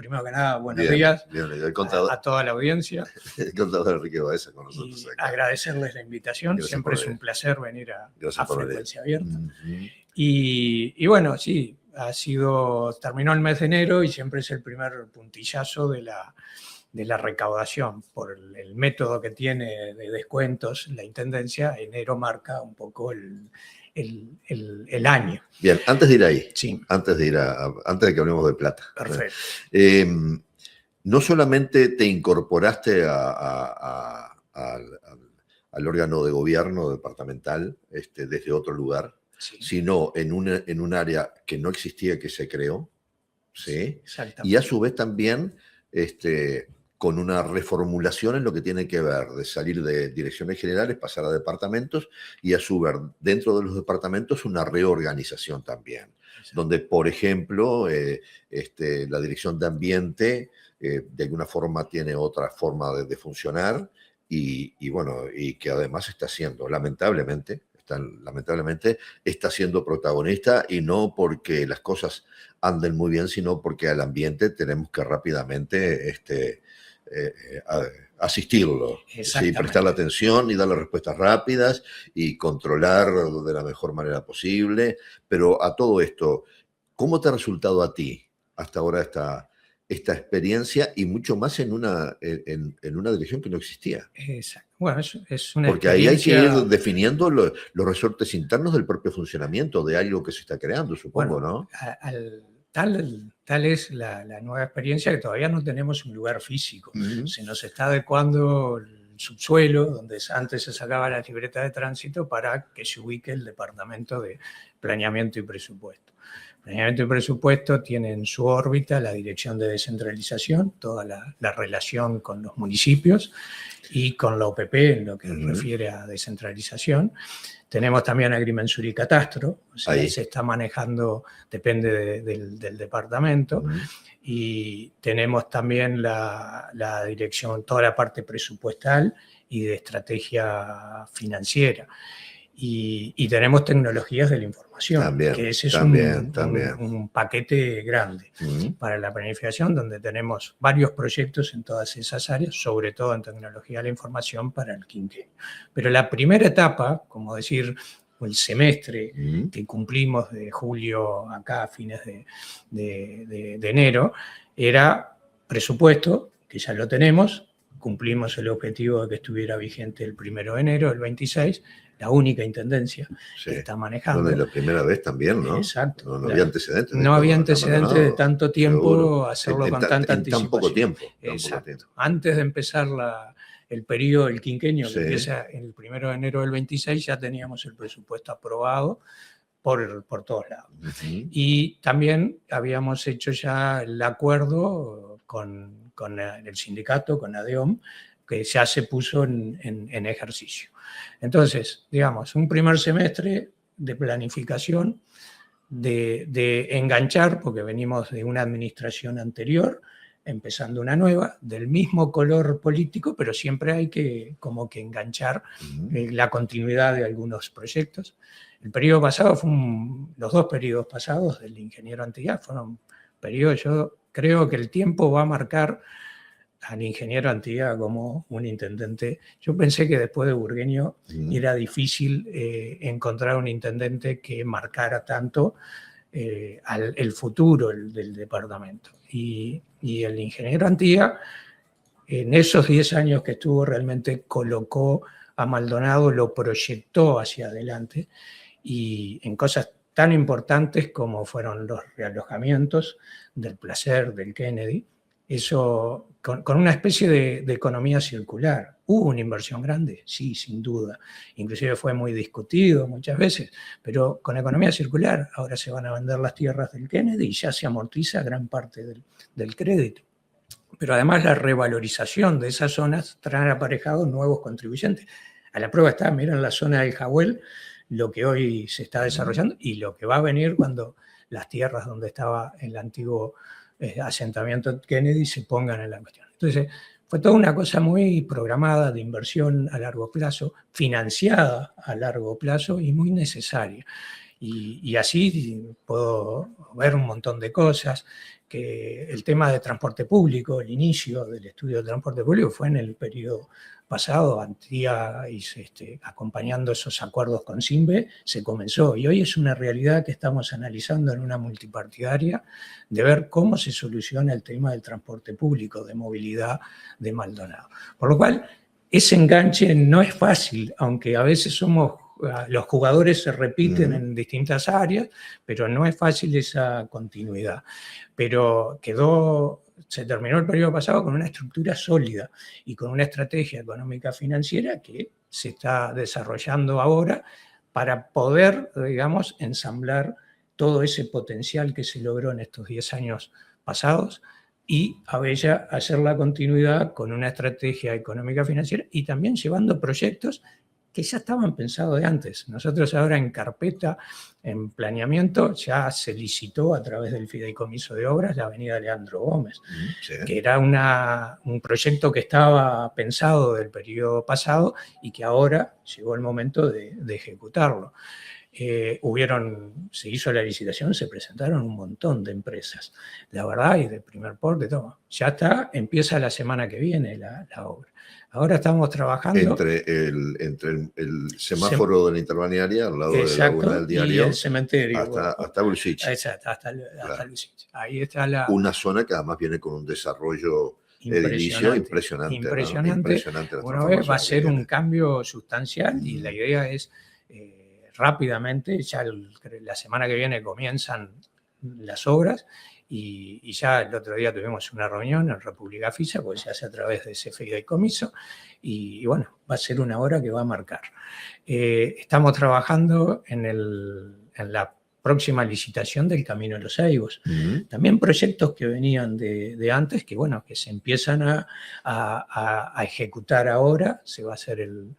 primero que nada, buenos Bien, días bien, el contador, a toda la audiencia. el contador Enrique Baeza con nosotros Y acá. agradecerles la invitación. Gracias Siempre por es venir. un placer venir a Frecuencia Abierta. Y bueno, sí, terminó el mes de enero y siempre es el primer puntillazo de la recaudación. Por el método que tiene de descuentos la Intendencia, enero marca un poco el año. Bien, antes de ir ahí, Sí. antes de que hablemos de plata. Perfecto. No solamente te incorporaste al órgano de gobierno departamental desde otro lugar, Sí. sino en un área que no existía, que se creó, ¿sí? Exactamente. Y a su vez también con una reformulación en lo que tiene que ver de salir de direcciones generales, pasar a departamentos y a su vez dentro de los departamentos una reorganización también, donde por ejemplo la dirección de ambiente de alguna forma tiene otra forma de funcionar y bueno, y que además está siendo lamentablemente está siendo protagonista, y no porque las cosas anden muy bien, sino porque al ambiente tenemos que rápidamente asistirlo, ¿sí? Prestarle atención y darle respuestas rápidas y controlar de la mejor manera posible. Pero a todo esto, ¿cómo te ha resultado a ti hasta ahora esta experiencia, y mucho más en una dirección que no existía? Exacto. Bueno, es una Porque ahí hay que ir definiendo los resortes internos del propio funcionamiento de algo que se está creando, supongo, bueno, ¿no? Tal es la nueva experiencia, que todavía no tenemos un lugar físico. Se nos está adecuando el subsuelo, donde antes se sacaba la libreta de tránsito, para que se ubique el Departamento de Planeamiento y Presupuesto. Planeamiento y Presupuesto tiene en su órbita la Dirección de Descentralización, toda la relación con los municipios y con la OPP en lo que refiere a descentralización. Tenemos también Agrimensura y Catastro, o sea, se está manejando, depende del departamento. Y tenemos también la dirección, toda la parte presupuestal y de estrategia financiera. Y tenemos tecnologías de la información, también, que ese es un paquete grande para la planificación, donde tenemos varios proyectos en todas esas áreas, sobre todo en tecnología de la información para el quinquenio. Pero la primera etapa, como decir, el semestre que cumplimos de julio acá a fines de enero, era presupuesto, que ya lo tenemos, cumplimos el objetivo de que estuviera vigente el 1 de enero del 26, la única intendencia que está manejando. Bueno, y la primera vez también, ¿no? Exacto. No había antecedentes. No había antecedentes de tanto tiempo, seguro. Hacerlo con tanta anticipación. Tan poco tiempo. Exacto. Antes de empezar el periodo, el quinquenio, que empieza el 1 de enero del 26, ya teníamos el presupuesto aprobado por todos lados. Y también habíamos hecho ya el acuerdo con el sindicato, con ADEOM, que ya se puso en ejercicio. Entonces, digamos, un primer semestre de planificación, de enganchar, porque venimos de una administración anterior, empezando una nueva, del mismo color político, pero siempre hay que como que enganchar la continuidad de algunos proyectos. El periodo pasado los dos periodos pasados del ingeniero Antillá fueron periodos, yo creo que el tiempo va a marcar al ingeniero Antillá como un intendente. Yo pensé que después de Burgueño era difícil encontrar un intendente que marcara tanto el futuro del departamento. Y el ingeniero Antillá, en esos 10 años que estuvo, realmente colocó a Maldonado, lo proyectó hacia adelante, y en cosas tan importantes como fueron los realojamientos del Placer, del Kennedy, eso con una especie de economía circular. ¿Hubo una inversión grande? Sí, sin duda. Inclusive fue muy discutido muchas veces, pero con economía circular ahora se van a vender las tierras del Kennedy y ya se amortiza gran parte del crédito. Pero además la revalorización de esas zonas trae aparejados nuevos contribuyentes. A la prueba está, miren la zona del Jahuel, lo que hoy se está desarrollando y lo que va a venir cuando las tierras donde estaba el antiguo asentamiento Kennedy se pongan en la cuestión. Entonces, fue toda una cosa muy programada de inversión a largo plazo, financiada a largo plazo y muy necesaria. Y así puedo ver un montón de cosas, que el tema de transporte público, el inicio del estudio de transporte público fue en el periodo pasado, Antía, acompañando esos acuerdos con SINVE, se comenzó. Y hoy es una realidad que estamos analizando en una multipartidaria de ver cómo se soluciona el tema del transporte público, de movilidad de Maldonado. Por lo cual, ese enganche no es fácil, aunque a veces los jugadores se repiten en distintas áreas, pero no es fácil esa continuidad. Pero se terminó el periodo pasado con una estructura sólida y con una estrategia económica financiera que se está desarrollando ahora para poder, digamos, ensamblar todo ese potencial que se logró en estos 10 años pasados y hacer la continuidad con una estrategia económica financiera y también llevando proyectos que ya estaban pensados de antes. Nosotros ahora en carpeta, en planeamiento, ya se licitó a través del Fideicomiso de Obras la avenida Leandro Gómez, que era un proyecto que estaba pensado del periodo pasado y que ahora llegó el momento de ejecutarlo. Se hizo la licitación, se presentaron un montón de empresas, la verdad, y de primer porte, todo. Ya empieza la semana que viene la obra. Ahora estamos trabajando... Entre el semáforo de la Interbalnearia, al lado de la Laguna del Diario, y el cementerio. Hasta Bullrich. Exacto, hasta Bullrich. Ahí está una zona que además viene con un desarrollo edilicio impresionante. Bueno, va a ser un cambio sustancial y la idea es rápidamente, ya la semana que viene comienzan las obras y ya el otro día tuvimos una reunión en República Fisa, porque se hace a través de ese fideicomiso y bueno, va a ser una obra que va a marcar. Estamos trabajando en la próxima licitación del Camino de los Aigos. También proyectos que venían de antes, que bueno, que se empiezan a ejecutar ahora. Se va a hacer el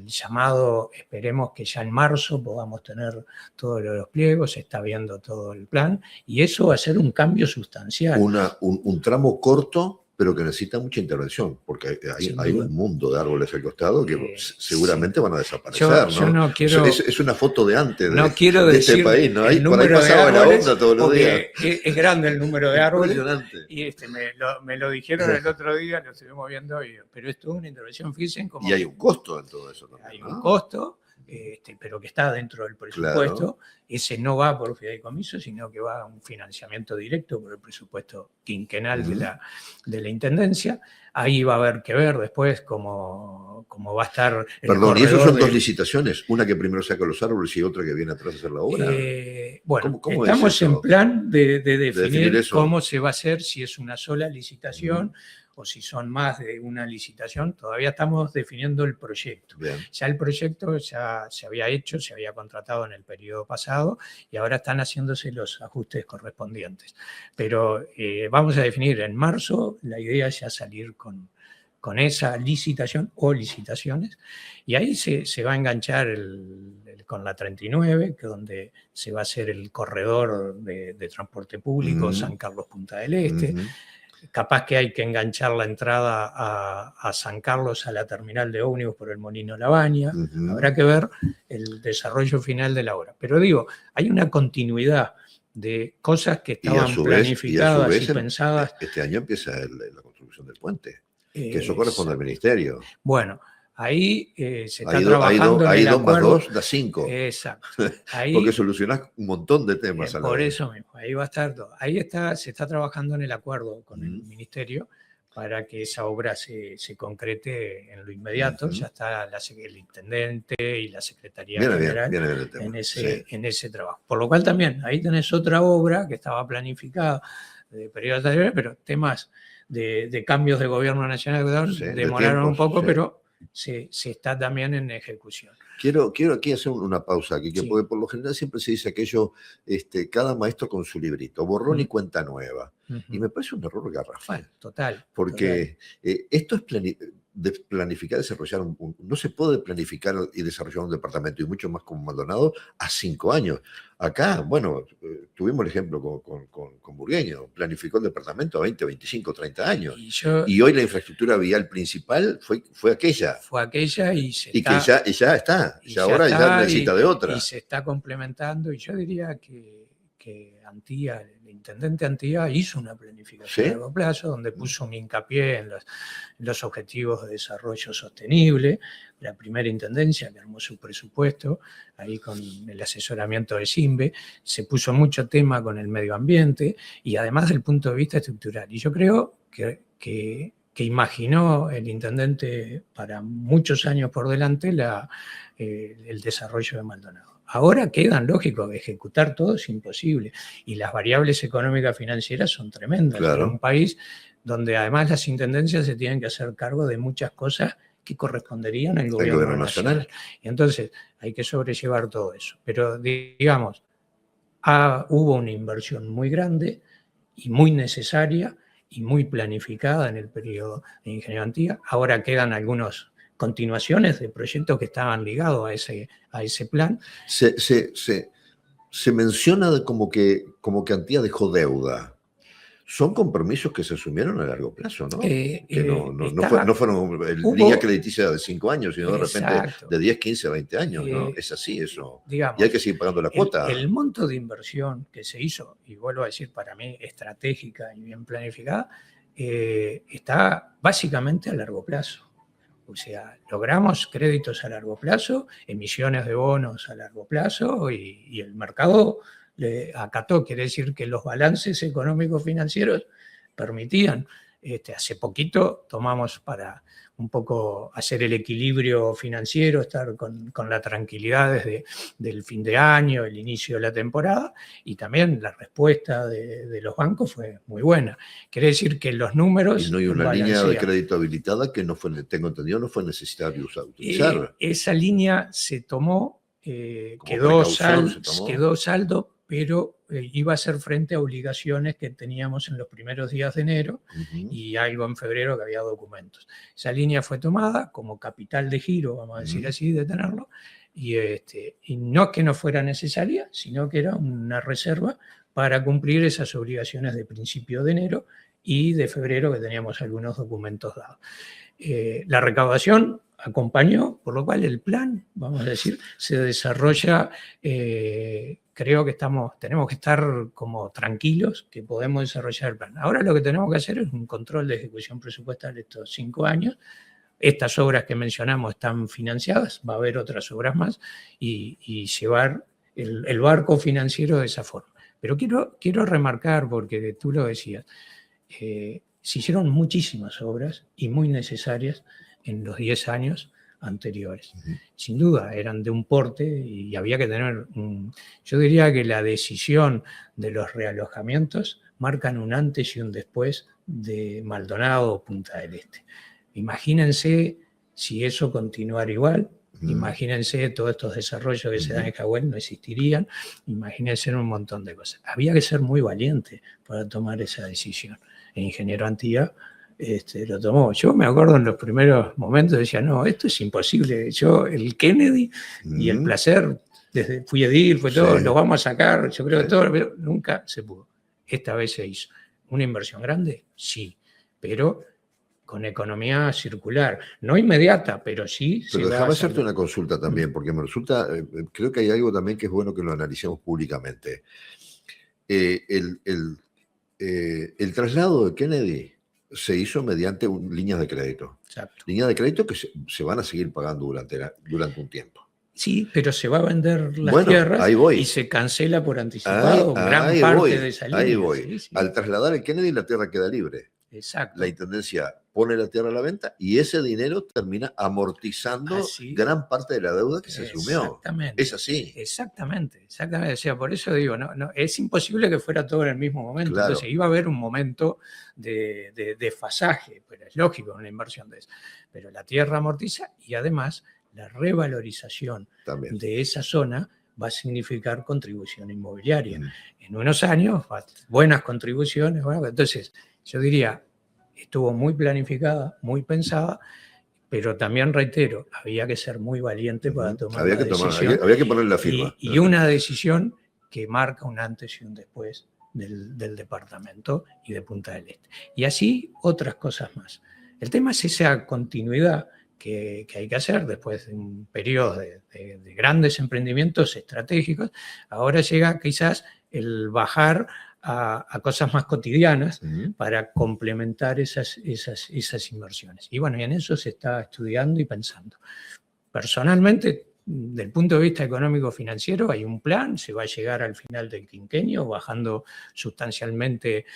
llamado, esperemos que ya en marzo podamos tener todos los pliegos, se está viendo todo el plan, y eso va a ser un cambio sustancial. Un tramo corto, pero que necesita mucha intervención, porque hay un mundo de árboles al costado que seguramente van a desaparecer. Yo no quiero... Es una foto de antes de este país, ¿no? Ahí, por ahí pasaba la onda todos los días. Es grande el número de árboles. Y me lo dijeron el otro día, lo estuvimos viendo hoy, pero esto es una intervención, fíjense. Y hay un costo en todo eso también, hay un costo, pero que está dentro del presupuesto. Claro. Ese no va por fideicomiso, sino que va a un financiamiento directo por el presupuesto quinquenal de la Intendencia. Ahí va a haber que ver después cómo va a estar el Perdón, ¿y eso son dos licitaciones? ¿Una que primero saca los árboles y otra que viene atrás a hacer la obra? Bueno, estamos en plan de definir cómo se va a hacer, si es una sola licitación o si son más de una licitación. Todavía estamos definiendo el proyecto. Bien. Ya el proyecto ya se había hecho, se había contratado en el periodo pasado y ahora están haciéndose los ajustes correspondientes. Pero vamos a definir en marzo, la idea es ya salir con esa licitación o licitaciones, y ahí se va a enganchar con la 39, que es donde se va a hacer el corredor de transporte público San Carlos Punta del Este. Capaz que hay que enganchar la entrada a San Carlos a la terminal de ómnibus por el Molino Labaña. Habrá que ver el desarrollo final de la obra. Pero digo, hay una continuidad de cosas que estaban planificadas y pensadas. Este año empieza la construcción del puente, que eso corresponde al ministerio. Bueno, ahí se está trabajando en el acuerdo. 2 más 2 da 5. Exacto. Ahí, porque solucionás un montón de temas. Por eso mismo, ahí va a estar todo. Ahí se está trabajando en el acuerdo con el ministerio para que esa obra se concrete en lo inmediato. Ya está el intendente y la Secretaría General en ese trabajo. Por lo cual también, ahí tenés otra obra que estaba planificada de periodos anteriores, pero temas de cambios de gobierno nacional demoraron un poco, pero se está también en ejecución. Quiero aquí hacer una pausa aquí, porque por lo general siempre se dice aquello, cada maestro con su librito, borrón y cuenta nueva. Y me parece un error garrafal. Total. Porque esto es planificar, desarrollar no se puede planificar y desarrollar un departamento, y mucho más como Maldonado, a 5 años. Acá, bueno, tuvimos el ejemplo con Burgueño, planificó el departamento a 20, 25, 30 años. Y hoy la infraestructura vial principal fue aquella. Fue aquella y ya está. Y ahora ya necesita de otra. Y se está complementando, y yo diría que Antía, el intendente Antía hizo una planificación a largo plazo donde puso un hincapié en los objetivos de desarrollo sostenible. La primera intendencia que armó su presupuesto, ahí con el asesoramiento del CIMBE, se puso mucho tema con el medio ambiente y además del punto de vista estructural. Y yo creo que imaginó el intendente para muchos años por delante el desarrollo de Maldonado. Ahora quedan, lógico, ejecutar todo es imposible. Y las variables económicas financieras son tremendas. Claro. En un país donde además las intendencias se tienen que hacer cargo de muchas cosas que corresponderían al gobierno nacional. Y entonces hay que sobrellevar todo eso. Pero digamos, hubo una inversión muy grande y muy necesaria y muy planificada en el periodo de Ingenio Antía. Ahora quedan algunos continuaciones de proyectos que estaban ligados a ese plan. Se menciona como que Antía dejó deuda. Son compromisos que se asumieron a largo plazo, ¿no? No fueron línea crediticia de 5 años, sino de repente de 10, 15, 20 años, ¿no? Es así eso. Digamos, y hay que seguir pagando la cuota. El monto de inversión que se hizo, y vuelvo a decir, para mí estratégica y bien planificada, está básicamente a largo plazo. O sea, logramos créditos a largo plazo, emisiones de bonos a largo plazo y el mercado acató. Quiere decir que los balances económicos financieros permitían. Hace poquito tomamos para un poco hacer el equilibrio financiero, estar con la tranquilidad desde el fin de año, el inicio de la temporada, y también la respuesta de los bancos fue muy buena. Quiere decir que los números... Y no hay una línea de crédito habilitada que tengo entendido, no fue necesario utilizar. Esa línea se tomó, quedó saldo, pero iba a hacer frente a obligaciones que teníamos en los primeros días de enero y algo en febrero que había documentos. Esa línea fue tomada como capital de giro, vamos a decir así, de tenerlo, y no que no fuera necesaria, sino que era una reserva para cumplir esas obligaciones de principio de enero y de febrero, que teníamos algunos documentos dados. La recaudación acompañó, por lo cual el plan, vamos a decir, se desarrolla. Creo que tenemos que estar como tranquilos que podemos desarrollar el plan. Ahora lo que tenemos que hacer es un control de ejecución presupuestal de estos 5 años. Estas obras que mencionamos están financiadas, va a haber otras obras más, y llevar el barco financiero de esa forma. Pero quiero remarcar, porque tú lo decías, se hicieron muchísimas obras y muy necesarias en los 10 años anteriores. Sin duda, eran de un porte y había que tener yo diría que la decisión de los realojamientos marcan un antes y un después de Maldonado o Punta del Este. Imagínense si eso continuara igual. Imagínense todos estos desarrollos que se dan en Cahuel no existirían. Imagínense un montón de cosas. Había que ser muy valiente para tomar esa decisión. El ingeniero Antía lo tomó. Yo me acuerdo en los primeros momentos, decía, no, esto es imposible. Yo, el Kennedy y el Placer, fui edil, fue todo, lo vamos a sacar, yo creo que todo, pero nunca se pudo. Esta vez se hizo. ¿Una inversión grande? Sí, pero con economía circular. No inmediata, pero sí. Pero déjame hacerte una consulta también, porque me resulta, creo que hay algo también que es bueno que lo analicemos públicamente. El traslado de Kennedy se hizo mediante líneas de crédito. Exacto. Líneas de crédito que se van a seguir pagando durante un tiempo. Sí, pero se va a vender las tierras y se cancela por anticipado gran parte de esa línea. Ahí voy. Sí. Al trasladar el Kennedy, la tierra queda libre. Exacto. La intendencia pone la tierra a la venta y ese dinero termina amortizando gran parte de la deuda que se asumió. Exactamente. Es así. Exactamente. O sea, por eso digo, no, es imposible que fuera todo en el mismo momento. Claro. Entonces iba a haber un momento de desfasaje, pero es lógico una inversión de eso. Pero la tierra amortiza y además la revalorización de esa zona va a significar contribución inmobiliaria. En unos años, buenas contribuciones. Bueno, entonces, yo diría, estuvo muy planificada, muy pensada, pero también reitero, había que ser muy valiente para tomar había la decisión. Había que poner la firma. Y una decisión que marca un antes y un después del departamento y de Punta del Este. Y así otras cosas más. El tema es esa continuidad que hay que hacer después de un periodo de grandes emprendimientos estratégicos. Ahora llega quizás el bajar a cosas más cotidianas para complementar esas inversiones. Y bueno, y en eso se está estudiando y pensando. Personalmente, del punto de vista económico-financiero, hay un plan, se va a llegar al final del quinquenio, bajando sustancialmente,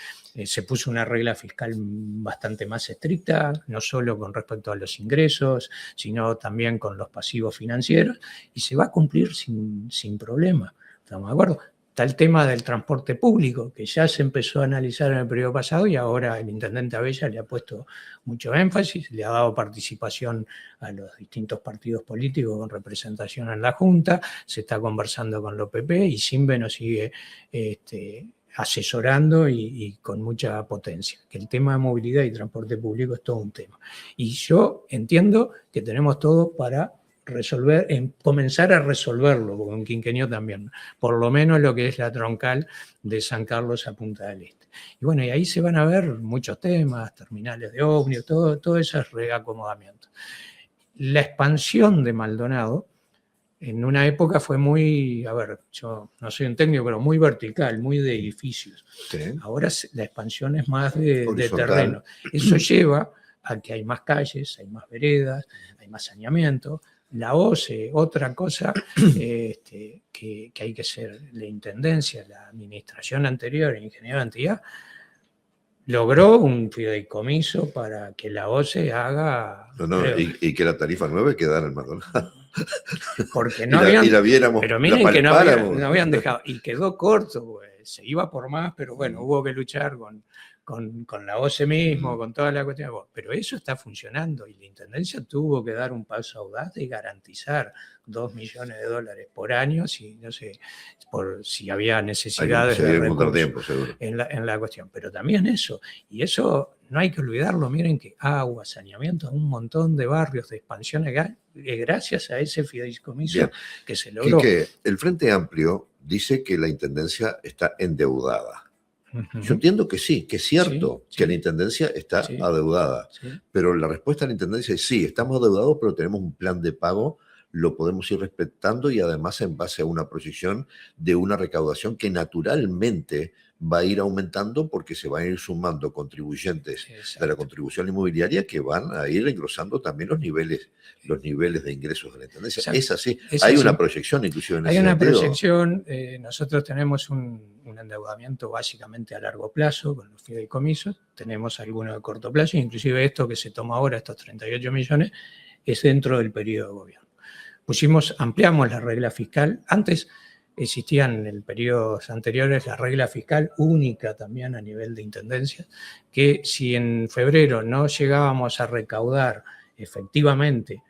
se puso una regla fiscal bastante más estricta, no solo con respecto a los ingresos, sino también con los pasivos financieros, y se va a cumplir sin problema. ¿Estamos de acuerdo? Está el tema del transporte público, que ya se empezó a analizar en el periodo pasado y ahora el intendente Abella le ha puesto mucho énfasis, le ha dado participación a los distintos partidos políticos con representación en la Junta, se está conversando con los PP y Simbe nos sigue asesorando y con mucha potencia. Que el tema de movilidad y transporte público es todo un tema. Y yo entiendo que tenemos todo para comenzar a resolverlo, porque un quinquenio también, por lo menos lo que es la troncal de San Carlos a Punta del Este. Y bueno, y ahí se van a ver muchos temas, terminales de ómnibus, todo ese reacomodamiento. La expansión de Maldonado, en una época fue muy, yo no soy un técnico, pero muy vertical, muy de edificios. Sí. Ahora la expansión es más de terreno. Eso lleva a que hay más calles, hay más veredas, hay más saneamiento. La OCE, otra cosa que hay que hacer, la intendencia, la administración anterior, el ingeniero Antillá, logró un fideicomiso para que la OCE haga... y que la tarifa 9 quedara en Maldonado. Porque no habían... la viéramos, pero miren que no habían dejado, y quedó corto, pues, se iba por más, pero bueno, hubo que luchar con la OCE mismo, con toda la cuestión. Pero eso está funcionando y la Intendencia tuvo que dar un paso audaz y garantizar $2 millones por año, si no sé, si había necesidades de recursos en la cuestión. Pero también eso, y eso no hay que olvidarlo, miren que agua, saneamiento, un montón de barrios de expansión gracias a ese fideicomiso que se logró. Quique, el Frente Amplio dice que la Intendencia está endeudada. Yo entiendo que sí, que es cierto que la Intendencia está adeudada, pero la respuesta de la Intendencia es sí, estamos adeudados, pero tenemos un plan de pago, lo podemos ir respetando y además en base a una proyección de una recaudación que naturalmente va a ir aumentando porque se van a ir sumando contribuyentes de la contribución inmobiliaria que van a ir engrosando también los niveles de ingresos de la Intendencia. Exacto. Es así. Hay una proyección inclusive en ese sentido. Hay una proyección. Nosotros tenemos un endeudamiento básicamente a largo plazo con los fideicomisos. Tenemos algunos de corto plazo, inclusive esto que se toma ahora, estos 38 millones, es dentro del periodo de gobierno. Ampliamos la regla fiscal. Antes existían en periodos anteriores la regla fiscal única también a nivel de intendencia, que si en febrero no llegábamos a recaudar efectivamente,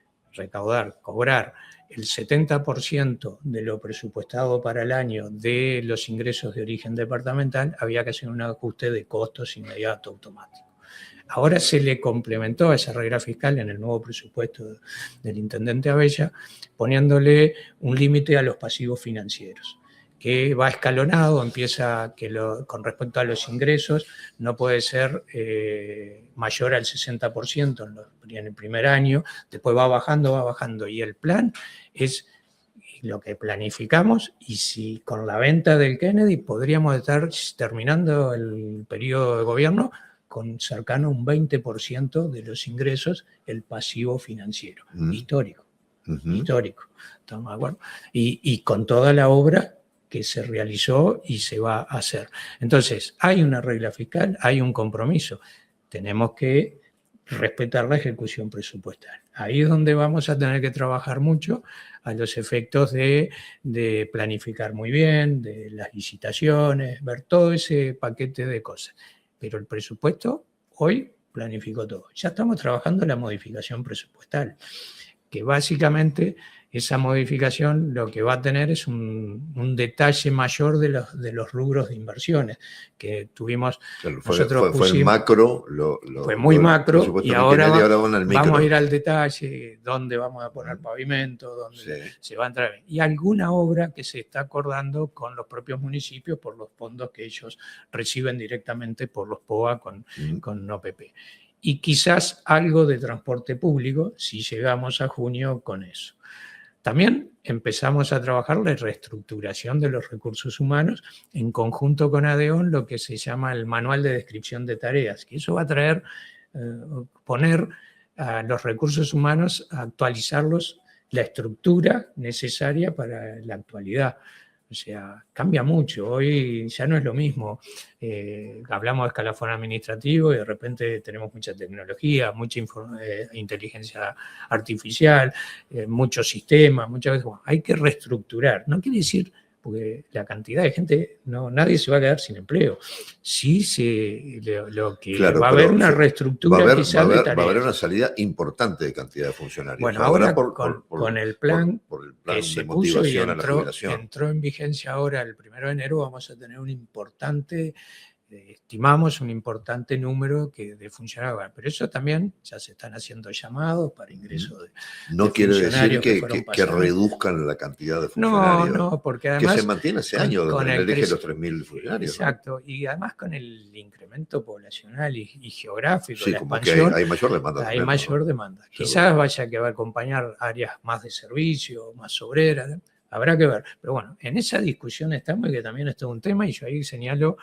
cobrar el 70% de lo presupuestado para el año de los ingresos de origen departamental, había que hacer un ajuste de costos inmediato automático. Ahora se le complementó a esa regla fiscal en el nuevo presupuesto del intendente Abella, poniéndole un límite a los pasivos financieros, que va escalonado, empieza que con respecto a los ingresos no puede ser mayor al 60% en el primer año, después va bajando, y el plan es lo que planificamos, y si con la venta del Kennedy podríamos estar terminando el periodo de gobierno con cercano a un 20% de los ingresos, el pasivo financiero, histórico, histórico, ¿estamos de acuerdo? Y con toda la obra que se realizó y se va a hacer. Entonces, hay una regla fiscal, hay un compromiso, tenemos que respetar la ejecución presupuestal. Ahí es donde vamos a tener que trabajar mucho a los efectos de planificar muy bien, de las licitaciones, ver todo ese paquete de cosas. Pero el presupuesto hoy planificó todo. Ya estamos trabajando en la modificación presupuestal, que básicamente esa modificación lo que va a tener es un detalle mayor de los rubros de inversiones que tuvimos. Claro, fue macro. Fue muy macro y ahora vamos a ir al detalle, dónde vamos a poner pavimento, dónde se va a entrar. Y alguna obra que se está acordando con los propios municipios por los fondos que ellos reciben directamente por los POA con OPP. Y quizás algo de transporte público si llegamos a junio con eso. También empezamos a trabajar la reestructuración de los recursos humanos en conjunto con ADEON, lo que se llama el manual de descripción de tareas, que eso va a traer, poner a los recursos humanos, a actualizarlos, la estructura necesaria para la actualidad. O sea, cambia mucho. Hoy ya no es lo mismo. Hablamos de escalafón administrativo y de repente tenemos mucha tecnología, mucha inteligencia artificial, muchos sistemas, muchas veces. Bueno, hay que reestructurar. No quiere decir, porque la cantidad de gente, nadie se va a quedar sin empleo. Sí, va a haber una reestructura quizás de tareas. Va a haber una salida importante de cantidad de funcionarios. Bueno, ahora con el plan que se puso y entró en vigencia ahora el 1 de enero, vamos a tener un importante, estimamos un importante número de funcionarios. Pero eso también ya se están haciendo llamados para ingreso de No quiere decir que reduzcan la cantidad de funcionarios. No, porque además... Que se mantiene hace años con el eje de los 3.000 funcionarios. Exacto, y además con el incremento poblacional y geográfico, sí, la como expansión, que hay mayor demanda. Hay mayor demanda. Quizás vaya que va a acompañar áreas más de servicio, más obreras, habrá que ver. Pero bueno, en esa discusión estamos y que también es todo un tema, y yo ahí señalo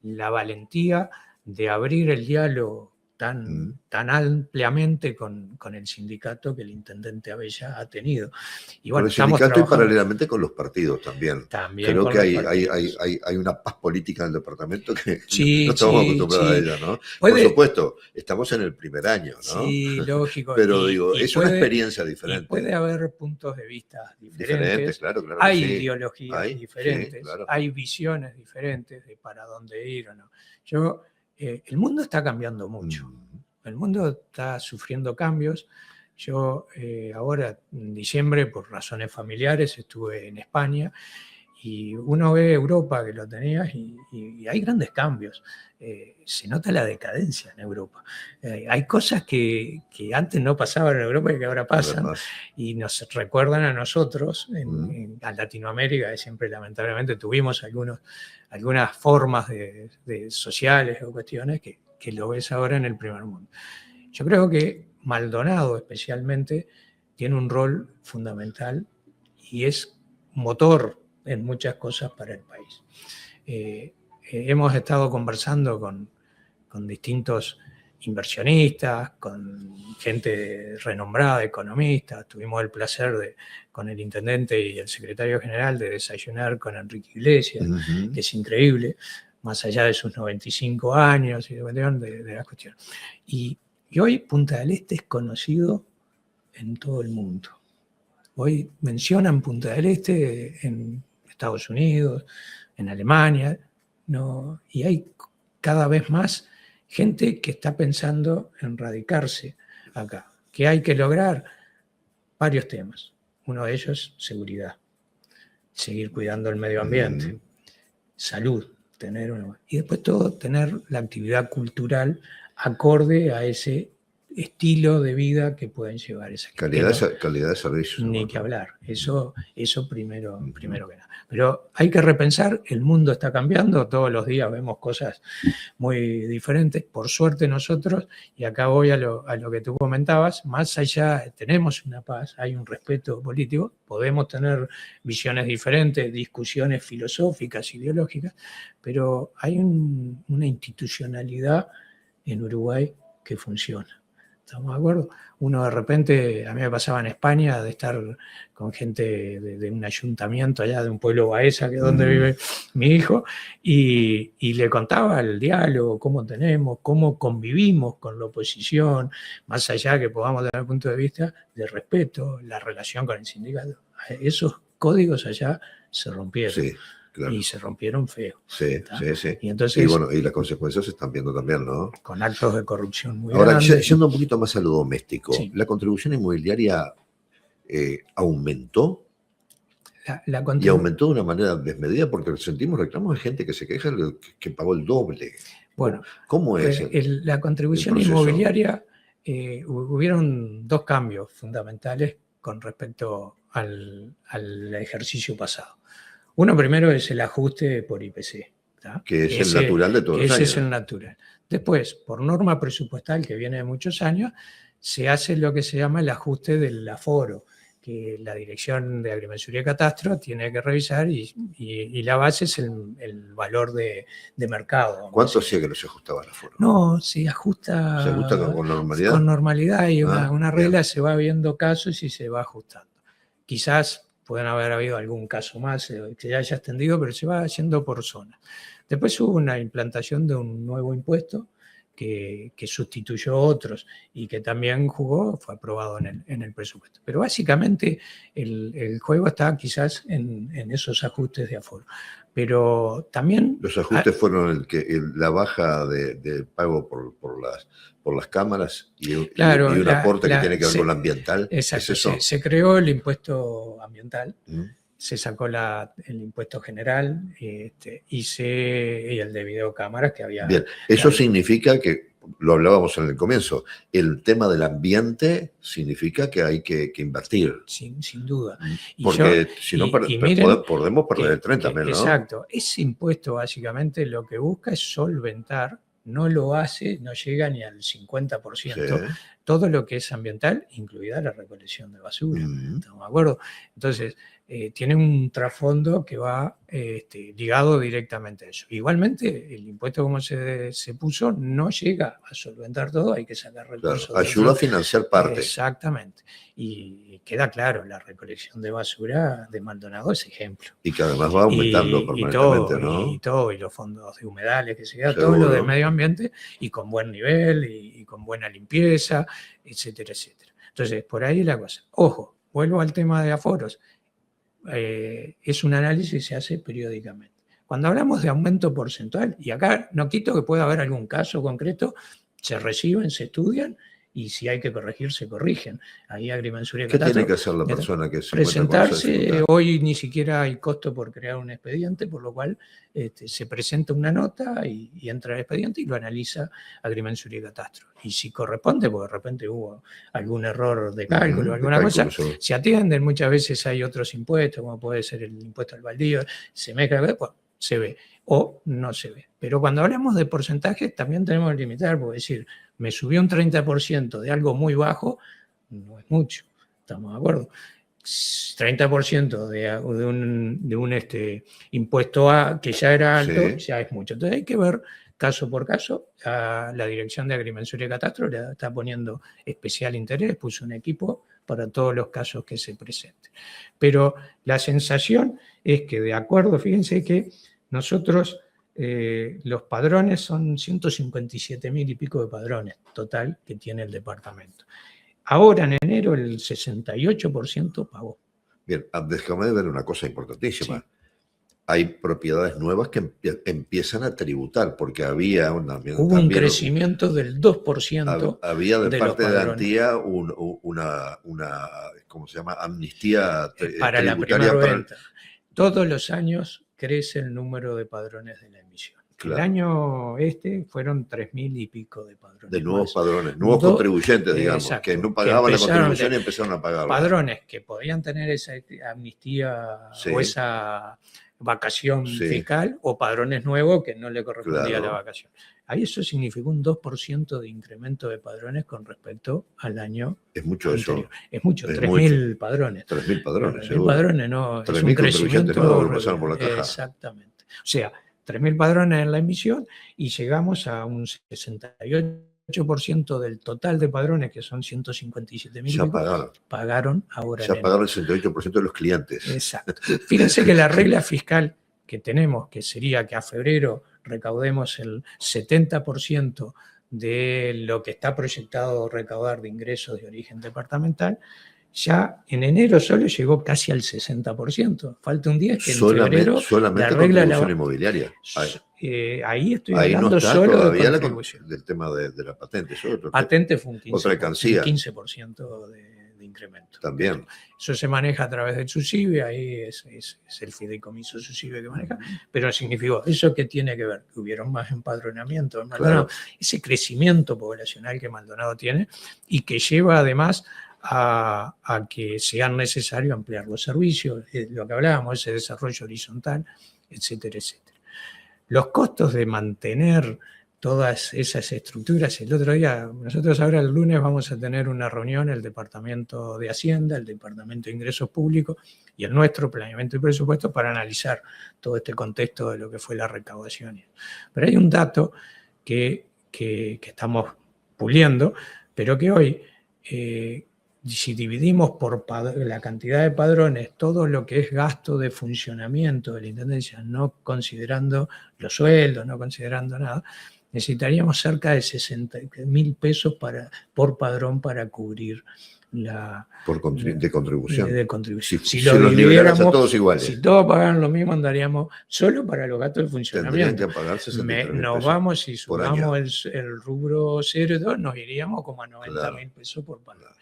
la valentía de abrir el diálogo tan ampliamente con el sindicato que el intendente Abella ha tenido. Y bueno, con el sindicato y paralelamente con los partidos también. Creo que hay una paz política en el departamento que no estamos acostumbrados a ella, ¿no? Por supuesto, estamos en el primer año, ¿no? Sí, lógico. Pero digo, es una experiencia diferente. Puede haber puntos de vista diferentes. Claro, hay ideologías diferentes, claro. Hay visiones diferentes de para dónde ir o no. El mundo está cambiando mucho. El mundo está sufriendo cambios. Yo ahora, en diciembre, por razones familiares, estuve en España y uno ve Europa, que lo tenías, y hay grandes cambios. Se nota la decadencia en Europa. Hay cosas que antes no pasaban en Europa y que ahora pasan, y nos recuerdan a nosotros, a Latinoamérica, que siempre lamentablemente tuvimos algunas formas de sociales o cuestiones que lo ves ahora en el primer mundo. Yo creo que Maldonado especialmente tiene un rol fundamental y es motor en muchas cosas para el país. Hemos estado conversando con distintos inversionistas, con gente renombrada, economistas. Tuvimos el placer con el intendente y el secretario general de desayunar con Enrique Iglesias, que es increíble, más allá de sus 95 años y de la cuestión. Y hoy Punta del Este es conocido en todo el mundo. Hoy mencionan Punta del Este en Estados Unidos, en Alemania, y hay cada vez más gente que está pensando en radicarse acá. ¿Qué hay que lograr? Varios temas. Uno de ellos, seguridad. Seguir cuidando el medio ambiente. Salud. Y después todo, tener la actividad cultural acorde a ese estilo de vida que pueden llevar esas calidad de servicio. Ni que hablar. Eso primero que nada. Pero hay que repensar, el mundo está cambiando, todos los días vemos cosas muy diferentes. Por suerte nosotros, y acá voy a lo que tú comentabas, más allá tenemos una paz, hay un respeto político, podemos tener visiones diferentes, discusiones filosóficas, ideológicas, pero hay una institucionalidad en Uruguay que funciona. ¿Estamos de acuerdo? Uno de repente, a mí me pasaba en España de estar con gente de un ayuntamiento allá, de un pueblo Baeza, que es donde vive mi hijo, y le contaba el diálogo, cómo convivimos con la oposición, más allá que podamos tener punto de vista de respeto, la relación con el sindicato. Esos códigos allá se rompieron. Sí. Claro. Y se rompieron feo. Sí. Y entonces, y las consecuencias se están viendo también, ¿no? Con actos de corrupción muy grandes. Ahora, yendo un poquito más a lo doméstico, la contribución inmobiliaria aumentó. Y aumentó de una manera desmedida porque sentimos reclamos de gente que se queja que pagó el doble. Bueno, ¿cómo es la contribución inmobiliaria, hubieron dos cambios fundamentales con respecto al ejercicio pasado. Uno primero es el ajuste por IPC. Que es el natural de todos los años. Ese es el natural. Después, por norma presupuestal que viene de muchos años, se hace lo que se llama el ajuste del aforo, que la Dirección de Agrimensuría y Catastro tiene que revisar y la base es el valor de mercado. ¿Cuánto hacía que no se ajustaba el aforo? No, se ajusta. ¿Se ajusta con normalidad? Con normalidad y una regla, bien. Se va viendo casos y se va ajustando. Quizás pueden haber habido algún caso más que ya haya extendido, pero se va haciendo por zona. Después hubo una implantación de un nuevo impuesto que sustituyó otros y que también fue aprobado en el presupuesto. Pero básicamente el juego está quizás en esos ajustes de aforo. Pero también... Los ajustes fueron la baja de pago por las cámaras y un aporte que tiene que ver con lo ambiental. Exacto, se creó el impuesto ambiental. Se sacó el impuesto general y el de videocámaras que había... Bien, eso significa que, lo hablábamos en el comienzo, el tema del ambiente significa que hay que invertir. Sin duda. Porque si no podemos perder el 30 menos. Exacto. Ese impuesto básicamente lo que busca es solventar, no llega ni al 50%, todo lo que es ambiental, incluida la recolección de basura. ¿Estamos de acuerdo? Entonces, tiene un trasfondo que va ligado directamente a eso. Igualmente, el impuesto como se puso no llega a solventar todo, hay que sacar recursos. Claro, ayuda a financiar parte. Exactamente. Y queda claro, la recolección de basura de Maldonado es ejemplo. Y que además va aumentando permanentemente, ¿no? Y los fondos de humedales, que se queda todo lo de medio ambiente, y con buen nivel, y con buena limpieza, etcétera, etcétera. Entonces, por ahí la cosa. Ojo, vuelvo al tema de aforos. Es un análisis que se hace periódicamente. Cuando hablamos de aumento porcentual, y acá no quito que pueda haber algún caso concreto, se reciben, se estudian, y si hay que corregir, se corrigen. Ahí Agrimensuría y Catastro. ¿Qué tiene que hacer la persona que se presentarse? Hoy ni siquiera hay costo por crear un expediente, por lo cual se presenta una nota y entra el expediente y lo analiza Agrimensuría y Catastro. Y si corresponde, porque de repente hubo algún error de cálculo, alguna cosa, se atienden. Muchas veces hay otros impuestos, como puede ser el impuesto al baldío, se mezcla, bueno, se ve o no se ve. Pero cuando hablamos de porcentajes también tenemos que limitar, porque decir, me subió un 30% de algo muy bajo, no es mucho, ¿estamos de acuerdo? 30% de un impuesto A que ya era alto, ya es mucho. Entonces hay que ver caso por caso. La Dirección de Agrimensuría y Catastro le está poniendo especial interés, puso un equipo para todos los casos que se presenten. Pero la sensación es que, de acuerdo, fíjense que nosotros, los padrones son 157.000 y pico de padrones total que tiene el departamento. Ahora, en enero, el 68% pagó. Bien, déjame de ver una cosa importantísima. Sí. Hay propiedades nuevas que empiezan a tributar, porque había hubo un crecimiento del 2%. Había de parte de Antía una ¿cómo se llama? Amnistía para la primera venta. Todos los años crece el número de padrones de la emisión. Claro. El año fueron 3.000 y pico de padrones. De nuevos padrones, nuevos contribuyentes, digamos, exacto, que no pagaban la contribución y empezaron a pagarla. Padrones que podían tener esa amnistía o esa vacación fiscal, o padrones nuevos que no le correspondía la vacación. Ahí eso significó un 2% de incremento de padrones con respecto al año Es mucho anterior. Eso. Es mucho, 3.000 padrones. 3.000 padrones, 3.000 padrones, no, es un crecimiento. Nuevos que pasaron por la caja. Exactamente. O sea, 3.000 padrones en la emisión y llegamos a un 68% del total de padrones, que son 157.000. Pagaron ahora. Ya pagaron el 68% de los clientes. Exacto. Fíjense que la regla fiscal que tenemos, que sería que a febrero recaudemos el 70% de lo que está proyectado recaudar de ingresos de origen departamental, ya en enero solo llegó casi al 60%. Falta un 10% que en febrero solamente la regla contribución inmobiliaria. Ahí estoy hablando no está solo todavía del tema de la patente. Patente fue un 15%, otra alcancía. Un 15% de incremento. También. Eso se maneja a través del SUSIBE, ahí es el fideicomiso SUSIBE que maneja, pero significó, ¿eso qué tiene que ver? Que hubieron más empadronamientos en Maldonado, ese crecimiento poblacional que Maldonado tiene y que lleva además a que sea necesario ampliar los servicios, lo que hablábamos, ese desarrollo horizontal, etcétera, etcétera. Los costos de mantener todas esas estructuras. El otro día, nosotros ahora el lunes vamos a tener una reunión, el Departamento de Hacienda, el Departamento de Ingresos Públicos y el nuestro, Planeamiento y Presupuesto, para analizar todo este contexto de lo que fue la recaudación. Pero hay un dato que estamos puliendo, pero que hoy, si dividimos por la cantidad de padrones todo lo que es gasto de funcionamiento de la Intendencia, no considerando los sueldos, no considerando nada, necesitaríamos cerca de 60.000 pesos por padrón para cubrir de contribución. Si los niveláramos a todos iguales. Si todos pagaran lo mismo, andaríamos solo para los gastos de funcionamiento. Tendrían que pagar 63.000 nos pesos vamos, si sumamos el rubro 0 y 2, nos iríamos como a 90.000 pesos por padrón. Claro.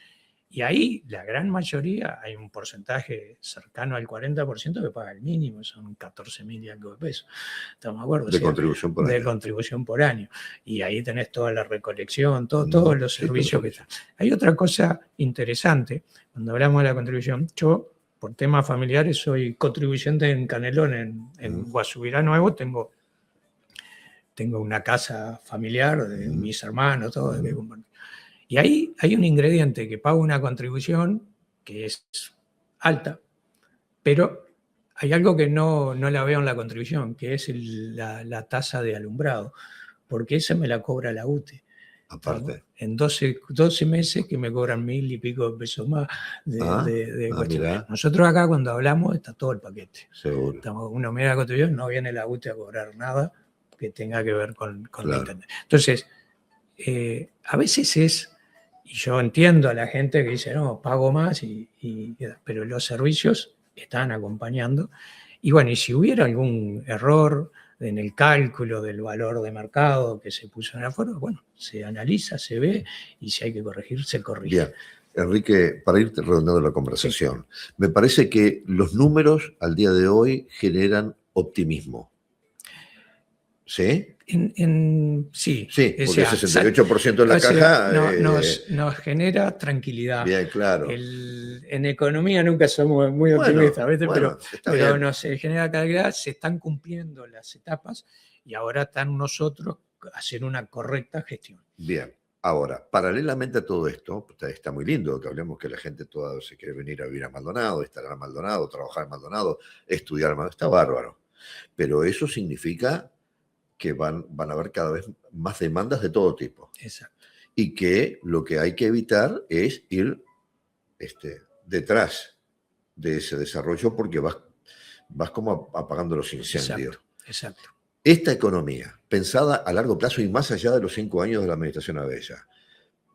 Y ahí la gran mayoría, hay un porcentaje cercano al 40% que paga el mínimo, son 14.000 y algo de pesos. ¿Estamos de acuerdo? De contribución por año. De contribución por año. Y ahí tenés toda la recolección, todos los servicios que están. Hay otra cosa interesante, cuando hablamos de la contribución, yo, por temas familiares, soy contribuyente en Canelón, en Guasubirá Nuevo, tengo una casa familiar de mis hermanos, todo, que comparto. Y ahí hay un ingrediente que paga una contribución que es alta, pero hay algo que no la veo en la contribución, que es la tasa de alumbrado, porque esa me la cobra la UTE. Aparte. En 12 meses que me cobran 1.000 y pico de pesos más de cuestión. Nosotros acá cuando hablamos está todo el paquete. Seguro. Uno mira la contribución, no viene la UTE a cobrar nada que tenga que ver con la Intendencia. Entonces, a veces es... Y yo entiendo a la gente que dice, no, pago más, pero los servicios están acompañando. Y bueno, y si hubiera algún error en el cálculo del valor de mercado que se puso en el foro, bueno, se analiza, se ve, y si hay que corregir, se corrige. Bien. Enrique, para ir redondeando la conversación, me parece que los números al día de hoy generan optimismo. ¿Sí? Sí. Sí, porque el 68% de la caja... nos genera tranquilidad. Bien, claro. En economía nunca somos muy optimistas, pero nos genera tranquilidad, se están cumpliendo las etapas y ahora están nosotros a hacer una correcta gestión. Bien. Ahora, paralelamente a todo esto, está muy lindo que hablemos que la gente toda se quiere venir a vivir a Maldonado, instalar a Maldonado, trabajar en Maldonado, estudiar en Maldonado, está bárbaro. Pero eso significa que van a haber cada vez más demandas de todo tipo. Exacto. Y que lo que hay que evitar es ir detrás de ese desarrollo porque vas como apagando los incendios. Exacto. Esta economía, pensada a largo plazo y más allá de los 5 años de la administración Abella,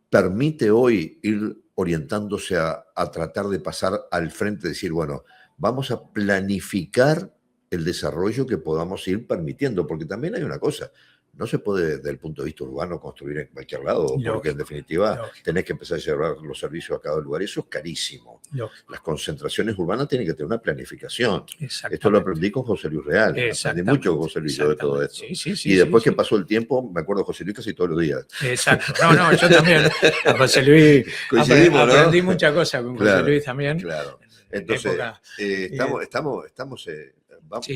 permite hoy ir orientándose a tratar de pasar al frente, decir, bueno, vamos a planificar el desarrollo que podamos ir permitiendo, porque también hay una cosa, no se puede desde el punto de vista urbano construir en cualquier lado, porque en definitiva tenés que empezar a llevar los servicios a cada lugar, eso es carísimo. Las concentraciones urbanas tienen que tener una planificación. Esto lo aprendí con José Luis Real, aprendí mucho con José Luis de todo esto. Y después que pasó el tiempo, me acuerdo de José Luis casi todos los días. Exacto, yo también, a José Luis aprendí muchas cosas con José Luis también. Claro, entonces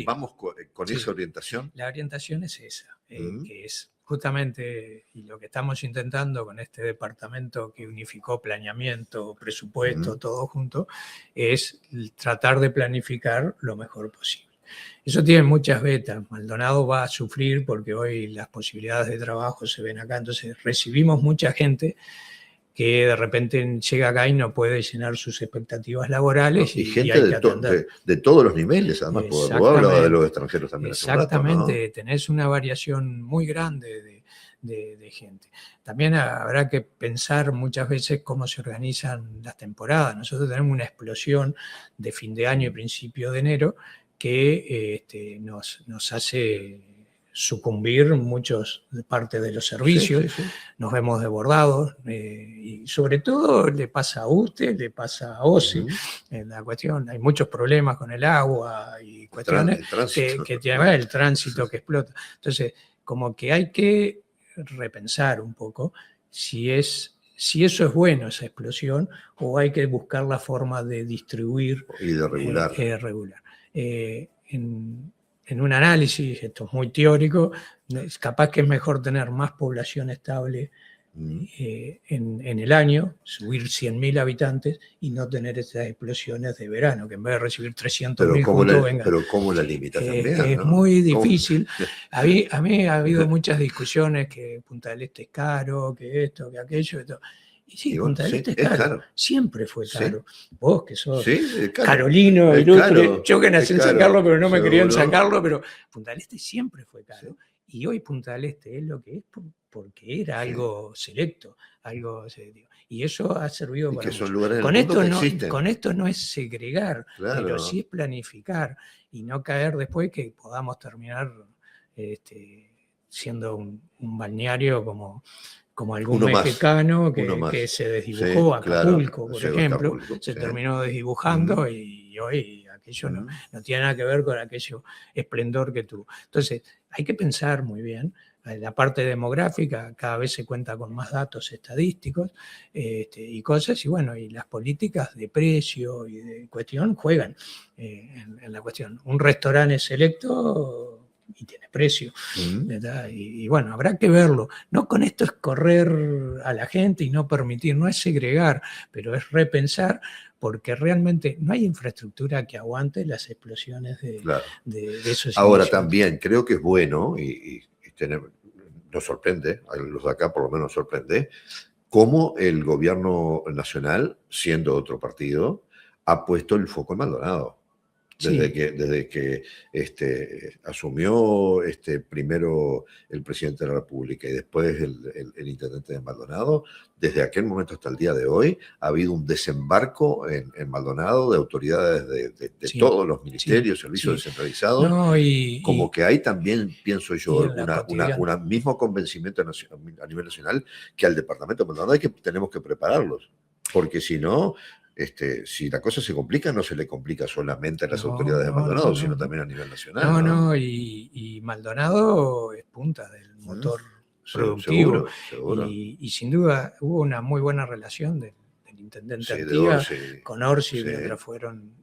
vamos con esa orientación. La orientación es esa, que es justamente y lo que estamos intentando con este departamento que unificó planeamiento, presupuesto, todo junto, es tratar de planificar lo mejor posible. Eso tiene muchas vetas. Maldonado va a sufrir porque hoy las posibilidades de trabajo se ven acá, entonces recibimos mucha gente que de repente llega acá y no puede llenar sus expectativas laborales. Y gente hay que atender. De todos los niveles, además, porque hablaba de los extranjeros también. Exactamente, rato, ¿no? Tenés una variación muy grande de gente. También habrá que pensar muchas veces cómo se organizan las temporadas. Nosotros tenemos una explosión de fin de año y principio de enero que nos hace sucumbir muchos de parte de los servicios, sí, sí, sí. Nos vemos desbordados, y sobre todo le pasa a usted, le pasa a OCE, en la cuestión, hay muchos problemas con el agua y cuestiones que lleva el tránsito que explota. Entonces, como que hay que repensar un poco si eso es bueno, esa explosión, o hay que buscar la forma de distribuir y de regular. En un análisis, esto es muy teórico, es capaz que es mejor tener más población estable en el año, subir 100.000 habitantes y no tener esas explosiones de verano, que en vez de recibir 300.000 juntos vengan. Pero ¿cómo la limitas también? Es muy difícil. A mí ha habido muchas discusiones que Punta del Este es caro, que esto, que aquello, todo. Y sí, Punta del Este es caro. Siempre fue caro. Sí. Vos que sos carolino, ilustre, yo que nací en San Carlos, pero no me quería en San Carlos, pero Punta del Este siempre fue caro. Sí. Y hoy Punta del Este es lo que es porque era algo selecto, algo selectivo. Y eso ha servido para mucho. Con esto no es segregar, pero sí es planificar y no caer después que podamos terminar siendo un balneario como algún mexicano que se desdibujó, Acapulco, por ejemplo, se terminó desdibujando y hoy aquello no tiene nada que ver con aquello esplendor que tuvo. Entonces, hay que pensar muy bien. La parte demográfica, cada vez se cuenta con más datos estadísticos y cosas, y bueno, y las políticas de precio y de cuestión juegan en la cuestión. Un restaurante es selecto y tiene precio, y bueno, habrá que verlo. No con esto es correr a la gente y no permitir, no es segregar, pero es repensar, porque realmente no hay infraestructura que aguante las explosiones de esos Ahora inicios. También creo que es bueno y nos sorprende, a los de acá por lo menos nos sorprende, cómo el gobierno nacional, siendo otro partido, ha puesto el foco en Maldonado. Desde que asumió primero el presidente de la República y después el intendente de Maldonado, desde aquel momento hasta el día de hoy ha habido un desembarco en Maldonado de autoridades de todos los ministerios, servicios descentralizados, como que hay también, pienso yo, un mismo convencimiento a nivel nacional que al departamento de Maldonado tenemos que prepararlos, porque si no... si la cosa se complica, no se le complica solamente a las autoridades de Maldonado, sino también a nivel nacional. Y Maldonado es punta del motor productivo. Seguro. Y sin duda hubo una muy buena relación del intendente Artigas con Orsi, mientras fueron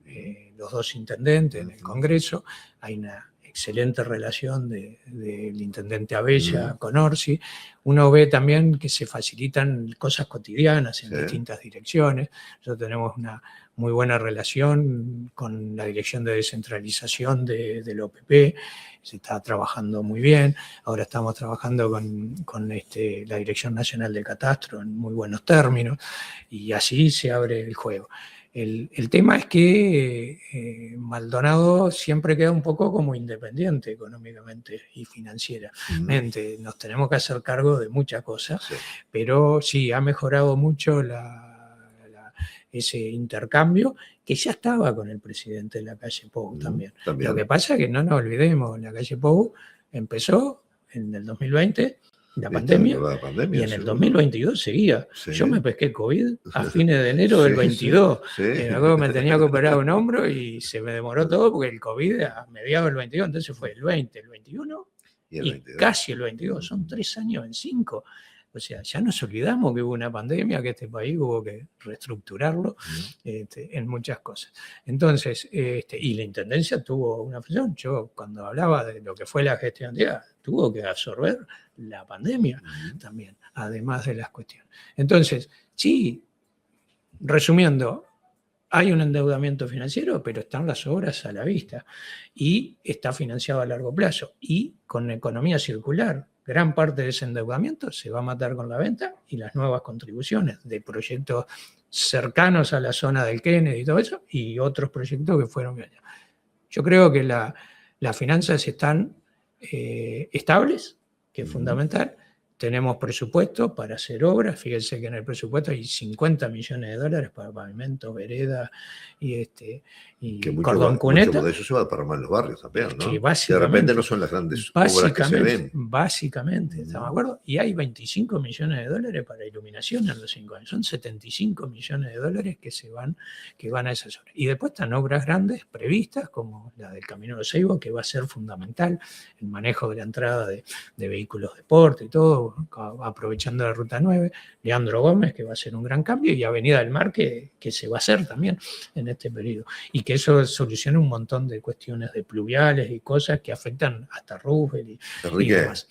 los dos intendentes en el Congreso. Hay una excelente relación del intendente Abella con Orsi. Uno ve también que se facilitan cosas cotidianas en distintas direcciones. Nosotros tenemos una muy buena relación con la Dirección de Descentralización del OPP, se está trabajando muy bien. Ahora estamos trabajando con la Dirección Nacional de Catastro en muy buenos términos, y así se abre el juego. El tema es que Maldonado siempre queda un poco como independiente económicamente y financieramente. Nos tenemos que hacer cargo de muchas cosas, pero sí, ha mejorado mucho ese intercambio, que ya estaba con el presidente de la calle Pou también. Lo que pasa es que no nos olvidemos, la calle Pou empezó en el 2020, la pandemia, y en el 2022 seguía. Yo me pesqué COVID a fines de enero del 22. Luego me tenía que operar un hombro y se me demoró todo porque el COVID a mediados del 22, entonces fue el 20, el 21 y casi el 22. Son 3 años en 5. O sea, ya nos olvidamos que hubo una pandemia, que este país hubo que reestructurarlo en muchas cosas. Entonces, y la intendencia tuvo una función. Yo, cuando hablaba de lo que fue la gestión tuvo que absorber la pandemia también, además de las cuestiones. Entonces, sí, resumiendo, hay un endeudamiento financiero, pero están las obras a la vista y está financiado a largo plazo y con economía circular. Gran parte de ese endeudamiento se va a matar con la venta y las nuevas contribuciones de proyectos cercanos a la zona del Kennedy y todo eso, y otros proyectos que fueron allá. Yo creo que las finanzas están estables, que es fundamental. tenemos presupuesto para hacer obras. Fíjense que en el presupuesto hay 50 millones de dólares para pavimento, vereda y cordón cuneta. Mucho de eso se va para armar los barrios también, ¿no? Que de repente no son las grandes obras que se ven. Básicamente, ¿estamos de acuerdo? Y hay 25 millones de dólares para iluminación en los 5 años. Son 75 millones de dólares que van a esas obras. Y después están obras grandes previstas, como la del Camino de Seibo, que va a ser fundamental, el manejo de la entrada de vehículos de porte y todo, aprovechando la Ruta 9, Leandro Gómez, que va a ser un gran cambio, y Avenida del Mar, que se va a hacer también en este periodo. Y que eso soluciona un montón de cuestiones de pluviales y cosas que afectan hasta Roosevelt y demás.